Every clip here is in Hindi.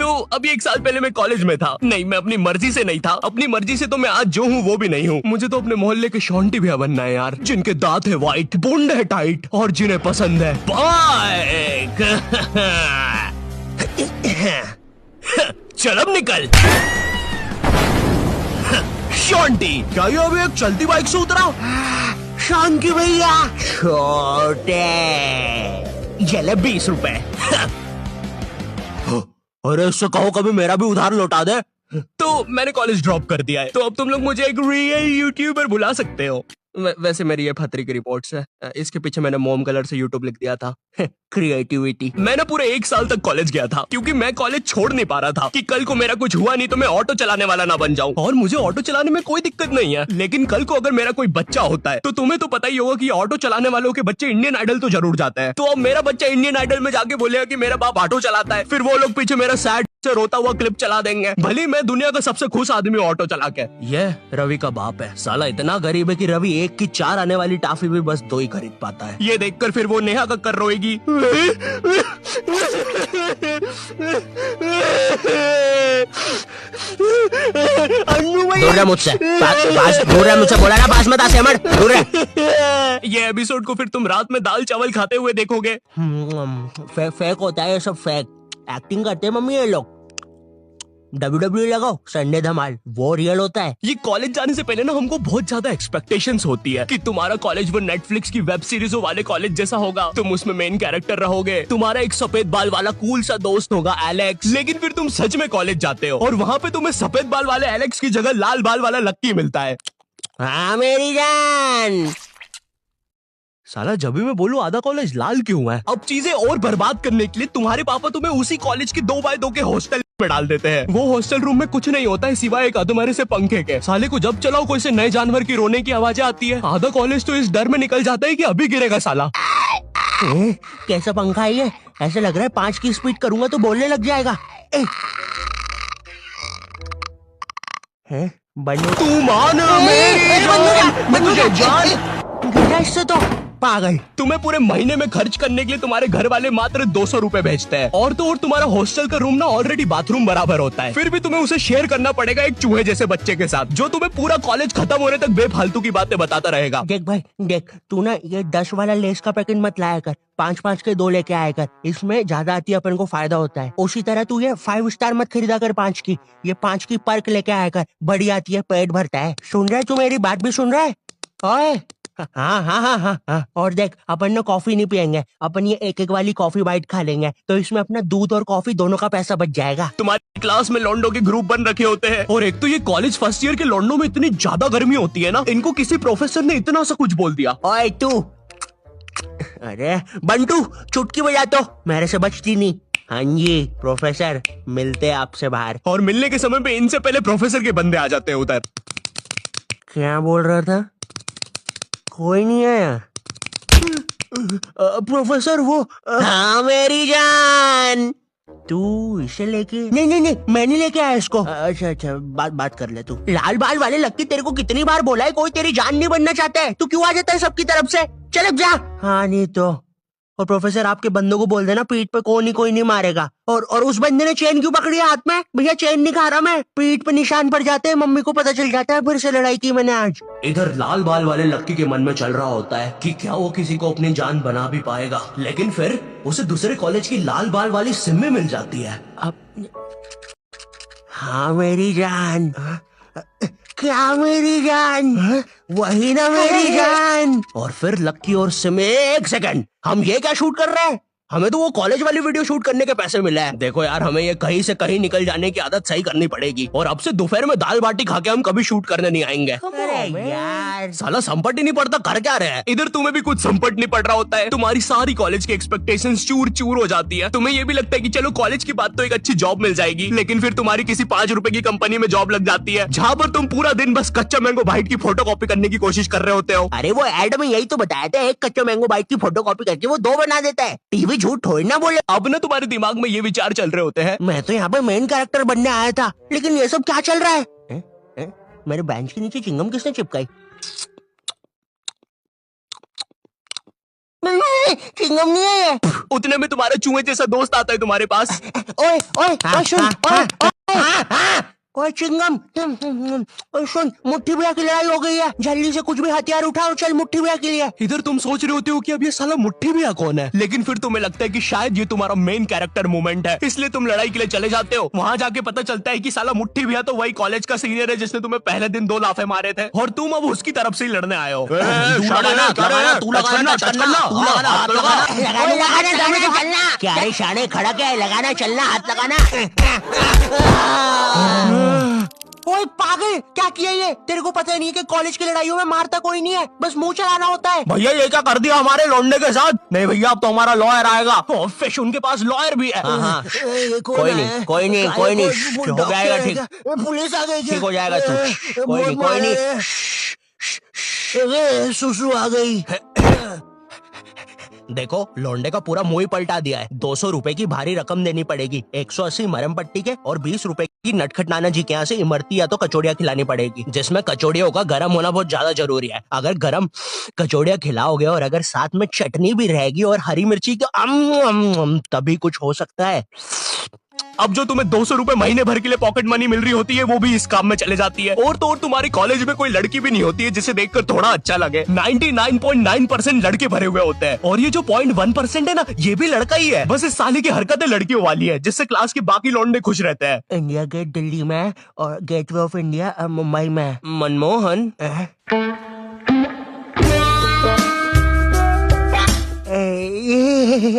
तो अभी 1 साल पहले मैं कॉलेज में था। नहीं, मैं अपनी मर्जी से नहीं था। अपनी मर्जी से तो मैं आज जो हूँ वो भी नहीं हूँ। मुझे तो अपने मोहल्ले के शॉन्टी भैया बनना है यार, जिनके दांत है व्हाइट, बूंद है टाइट और जिन्हें पसंद है बाइक। चल अब निकल शॉन्टी। क्या ये अभी एक चलती बाइक से उतरा? शांति भैया छोटे चले 20 रुपए। अरे इससे कहो कभी मेरा भी उधार लौटा दे। तो मैंने कॉलेज ड्रॉप कर दिया है, तो अब तुम लोग मुझे एक रियल यूट्यूबर बुला सकते हो। वैसे मेरी ये फतरी की रिपोर्ट्स है। इसके पीछे मैंने मोम कलर से यूट्यूब लिख दिया था। क्रिएटिविटी। मैंने पूरे 1 साल तक कॉलेज गया था, क्योंकि मैं कॉलेज छोड़ नहीं पा रहा था कि कल को मेरा कुछ हुआ नहीं तो मैं ऑटो चलाने वाला ना बन जाऊं। और मुझे ऑटो चलाने में कोई दिक्कत नहीं है, लेकिन कल को अगर मेरा कोई बच्चा होता है तो तुम्हें तो पता ही होगा कि ऑटो चलाने वालों के बच्चे इंडियन आइडल तो जरूर जाते हैं। तो अब मेरा बच्चा इंडियन आइडल में जाके बोलेगा कि मेरा बाप ऑटो चलाता है, फिर वो लोग पीछे मेरा सैड से रोता हुआ क्लिप चला देंगे, भले मैं दुनिया का सबसे खुश आदमी ऑटो चला के। ये रवि का बाप है, साला इतना गरीब है कि रवि 1 की 4 आने वाली टाफी भी बस 2 ही खरीद पाता है। ये देखकर फिर वो नेहा कक्कर रोएगी। दूर रह मुझसे, दूर रह मुझसे, बोला ना पास मत आ सेमर, दूर रह। ये एपिसोड को फिर तुम रात में दाल चावल खाते हुए देखोगे। फेक होता है ये सब, फेक एक्टिंग करते हैं मम्मी ये लोग। WWE लगाओ, संडे धमाल, वो रियल होता है। ये कॉलेज जाने से पहले ना हमको बहुत ज्यादा एक्सपेक्टेशंस होती है कि तुम्हारा कॉलेज वो नेटफ्लिक्स की वेब सीरीजों वाले कॉलेज जैसा होगा, तुम उसमें मेन कैरेक्टर रहोगे, तुम्हारा एक सफेद बाल वाला कूल सा दोस्त होगा एलेक्स। लेकिन फिर तुम सच में कॉलेज जाते हो और वहाँ पे तुम्हें सफेद बाल वाले एलेक्स की जगह लाल बाल वाला लक्की मिलता है। हाँ मेरी जान। साला जब भी मैं बोलूं आधा कॉलेज लाल क्यों है। अब चीजें और बर्बाद करने के लिए तुम्हारे पापा तुम्हें उसी कॉलेज की 2x2 के हॉस्टल में डाल देते हैं। वो हॉस्टल रूम में कुछ नहीं होता है सिवाय एक अधमरे से पंखे के। साले को जब चलाओ कोई से नए जानवर की रोने की आवाजें आती है। आधा कॉलेज तो इस डर में निकल जाता है कि अभी गिरेगा साला। कैसा पंखा है ये? ऐसा लग रहा है 5 की स्पीड करूंगा तो बोलने लग जाएगा। तू मान मेरी जान, इससे तो पागल। तुम्हें पूरे महीने में खर्च करने के लिए तुम्हारे घर वाले मात्र 200 रुपए भेजते हैं, और तो और तुम्हारा हॉस्टल का रूम ना ऑलरेडी बाथरूम बराबर होता है, फिर भी तुम्हें उसे शेयर करना पड़ेगा एक चूहे जैसे बच्चे के साथ, जो तुम्हें पूरा कॉलेज खत्म होने तक बेफालतू की बातें बताता रहेगा। देख भाई देख, तू ना ये 10 वाला लेस का पैकेट मत लाया कर, 5-5 के 2 लेके आया कर, इसमें ज्यादा आती है, अपन को फायदा होता है। उसी तरह तू ये 5 स्टार मत खरीदा कर 5 की, ये 5 की पर्क लेके आया कर, बड़ी आती है, पेट भरता है। सुन रहा है तू? मेरी बात भी सुन रहा है? ओए हाँ हाँ हाँ हाँ हाँ। और देख, अपन ना कॉफी नहीं पियेंगे, अपन ये 1-1 वाली कॉफी बाइट खा लेंगे, तो इसमें अपना दूध और कॉफी दोनों का पैसा बच जाएगा। तुम्हारी क्लास में लॉन्डो के ग्रुप बन रखे होते हैं, और एक तो ये कॉलेज फर्स्ट ईयर के लॉन्डो में इतनी ज्यादा गर्मी होती है ना, इनको किसी प्रोफेसर ने इतना सा कुछ बोल दिया। ओए तू, अरे बंटू चुटकी बजा तो, मेरे से बचती नहीं। हाँ जी प्रोफेसर, मिलते हैं आपसे बाहर। और मिलने के समय पे इनसे पहले प्रोफेसर के बंदे आ जाते हैं उधर। क्या बोल रहा था? कोई नहीं आया। प्रोफेसर वो हाँ मेरी जान, तू इसे लेके? नहीं नहीं नहीं, मैं नहीं लेके आया इसको। अच्छा अच्छा, बात कर ले तू। लाल बाल वाले लक्की, तेरे को कितनी बार बोला है कोई तेरी जान नहीं बनना चाहता है, तू क्यों आ जाता है सबकी तरफ से? चल अब जा। हाँ नहीं तो। और प्रोफेसर आपके बंदों को बोल देना पीठ पे कोई नहीं मारेगा। और उस बंदे ने चेन क्यों पकड़ी है हाथ में? भैया चेन नहीं खा रहा मैं, पीठ पे निशान पड़ जाते हैं, मम्मी को पता चल जाता है फिर से लड़ाई की मैंने आज। इधर लाल बाल वाले लक्की के मन में चल रहा होता है कि क्या वो किसी को अपनी जान बना भी पाएगा, लेकिन फिर उसे दूसरे कॉलेज की लाल बाल वाली सिम्मी मिल जाती है। अब हाँ मेरी जान, क्या मेरी जान? वही ना मेरी जान। और फिर लक्की और सिमी, 1 सेकंड, हम ये क्या शूट कर रहे हैं? हमें तो वो कॉलेज वाली वीडियो शूट करने के पैसे मिले हैं। देखो यार, हमें ये कहीं से कहीं निकल जाने की आदत सही करनी पड़ेगी, और अब से दोपहर में दाल बाटी खा के हम कभी शूट करने नहीं आएंगे। अरे यार, साला संपट ही नहीं पड़ता, कर क्या रहे हैं? इधर तुम्हें भी कुछ संपट नहीं पड़ रहा होता है, तुम्हारी सारी कॉलेज की एक्सपेक्टेशंस चूर चूर हो जाती है। तुम्हें ये भी लगता है कि चलो कॉलेज की बात तो एक अच्छी जॉब मिल जाएगी, लेकिन फिर तुम्हारी किसी 5 रुपए की कंपनी में जॉब लग जाती है, जहाँ पर तुम पूरा दिन बस कच्चा मैंगो बाइट की फोटो कॉपी करने की कोशिश कर रहे होते हो। अरे वो एड में यही तो बताया था, एक कच्चा मैंगो बाइट की फोटो कॉपी करके वो 2 बना देता है। टीवी झूठ थोड़ी ना बोले। अब ना तुम्हारे दिमाग में ये विचार चल रहे होते हैं, मैं तो यहाँ पे मेन कैरेक्टर बनने आया था, लेकिन ये सब क्या चल रहा है? मेरे बेंच के नीचे चिंगम किसने चिपकाई? चिंगम नहीं है ये। उतने में तुम्हारा चूहे जैसा दोस्त आता है तुम्हारे पास। ओए ओए ओए सुन ओए चिंगम ओए सुन, मुट्ठी भैया की लड़ाई हो गई है, जल्दी से कुछ भी हथियार उठाओ, चल मुट्ठी भैया के लिए। इधर तुम सोच रहे होते हो कि अब ये साला मुट्ठी भैया कौन है, लेकिन फिर तुम्हें लगता है कि शायद ये तुम्हारा मेन कैरेक्टर मोमेंट है, इसलिए तुम लड़ाई के लिए चले जाते हो। वहाँ जाके पता चलता है कि साला मुट्ठी भैया तो वही कॉलेज का सीनियर है जिसने तुम्हें पहले दिन 2 लाफे मारे थे, और तुम अब उसकी तरफ से ही लड़ने आए हो। क्या रे शाने, खड़ा क्या है, लगाना चलना, हाथ लगाना। ओए पागल, क्या किया ये? तेरे को पता नहीं है कि कॉलेज की लड़ाइयों में मारता कोई नहीं है, बस मुंह चलाना होता है। भैया ये क्या कर दिया हमारे लौंडे के साथ? नहीं भैया अब तो हमारा लॉयर आएगा। फिश उनके पास लॉयर भी है। कोई नहीं कोई नहीं कोई नहीं, हो जाएगा ठीक, पुलिस आ गई, ठीक हो जाएगा तू, कोई नहीं कोई नहीं। सुसु आ गई। देखो लौंडे का पूरा मुंह ही पलटा दिया है। 200 रुपए की भारी रकम देनी पड़ेगी, 180 मरम पट्टी के और 20 रुपए की नटखट नाना जी के यहाँ से इमरती या तो कचौड़ियाँ खिलानी पड़ेगी, जिसमें कचौड़ियों का गरम होना बहुत ज्यादा जरूरी है। अगर गरम कचौड़ियाँ खिलाओगे और अगर साथ में चटनी भी रहेगी और हरी मिर्ची तो तभी कुछ हो सकता है। अब जो तुम्हें 200 रुपए महीने भर के लिए पॉकेट मनी मिल रही होती है वो भी इस काम में चले जाती है। और तो और तुम्हारी कॉलेज में कोई लड़की भी नहीं होती है जिसे देखकर थोड़ा अच्छा लगे। 99.9% लड़के भरे हुए होते हैं, और ये जो 0.1% है ना, ये भी लड़का ही है। बस इस साले की हरकतें लड़कियों वाली है, जिससे क्लास के बाकी लौंडे खुश रहते हैं। इंडिया गेट दिल्ली में और गेटवे ऑफ इंडिया मुंबई में। मनमोहन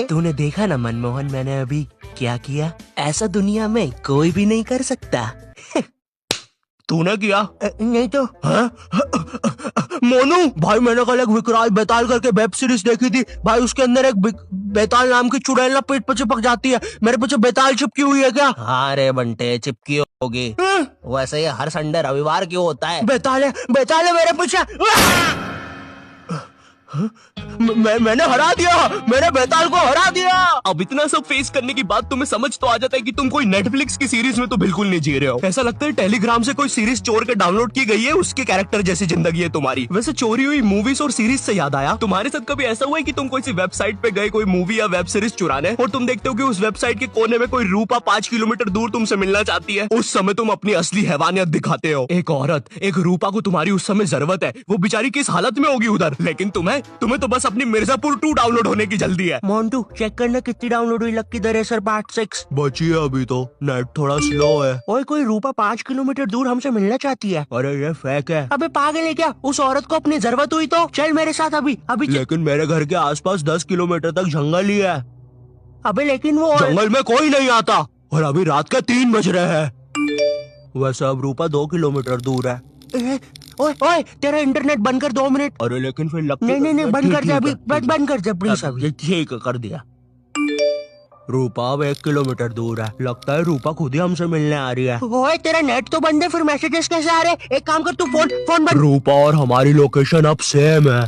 तूने देखा ना मनमोहन, मैंने अभी क्या किया? ऐसा दुनिया में कोई भी नहीं कर सकता। तूने किया? नहीं तो मोनू भाई, मैंने कल एक विकराल बेताल करके वेब सीरीज देखी थी भाई, उसके अंदर एक बेताल नाम की चुड़ैल ना पेट पे चिपक जाती है। मेरे पीछे बेताल चिपकी हुई है क्या? हाँ रे बंटे, चिपकी होगी। वैसे ये हर संडे रविवार क्यों होता है? बेताल है मेरे पीछे। मैंने हरा दिया, मैंने बेताल को हरा दिया। अब इतना सब फेस करने के बाद तुम्हें समझ तो आ जाता है कि तुम कोई नेटफ्लिक्स की सीरीज में तो बिल्कुल नहीं जी रहे हो। ऐसा लगता है टेलीग्राम से कोई सीरीज चोर के डाउनलोड की गई है, उसके कैरेक्टर जैसी जिंदगी है तुम्हारी। वैसे चोरी हुई मूवीज और सीरीज से याद आया, तुम्हारे साथ कभी ऐसा हुआ है कि तुम कोई सी वेबसाइट पे गए कोई मूवी या वेब सीरीज चुराने, और तुम देखते हो कि उस वेबसाइट के कोने में कोई रूपा 5 किलोमीटर दूर तुमसे मिलना चाहती है? उस समय तुम अपनी असली हैवानियत दिखाते हो। एक औरत, एक रूपा को तुम्हारी उस समय जरूरत है, वो बेचारी किस हालत में होगी उधर, लेकिन तुम्हें तो बस अपनी मिर्जापुर 2 डाउनलोड होने की जल्दी है। मोन्टू चेक करना कितनी डाउनलोड हुई लक्की द रेसर पार्ट 6। बची है अभी तो, नेट थोड़ा स्लो है। ओए कोई रूपा 5 किलोमीटर दूर हमसे मिलना चाहती है। अरे ये फेक है। अबे पागल है क्या? उस औरत को अपनी जरूरत हुई तो चल मेरे साथ अभी अभी। लेकिन मेरे घर के आसपास 10 किलोमीटर तक जंगल ही है। अबे लेकिन वो जंगल में कोई नहीं आता, और अभी रात के 3 बज रहे हैं। वैसे अब रूपा 2 किलोमीटर दूर है। ओए ओए तेरा इंटरनेट बंद कर 2 मिनट। अरे लेकिन फिर नहीं बंद कर दे अभी, बंद कर दे प्लीज अभी। ठीक कर दिया। रूपा अब 1 किलोमीटर दूर है, लगता है रूपा खुद ही हमसे मिलने आ रही है। ओए तेरा नेट तो बंद है, फिर मैसेजेस कैसे आ रहे? एक काम कर तू फोन बंद। रूपा और हमारी लोकेशन अब सेम है।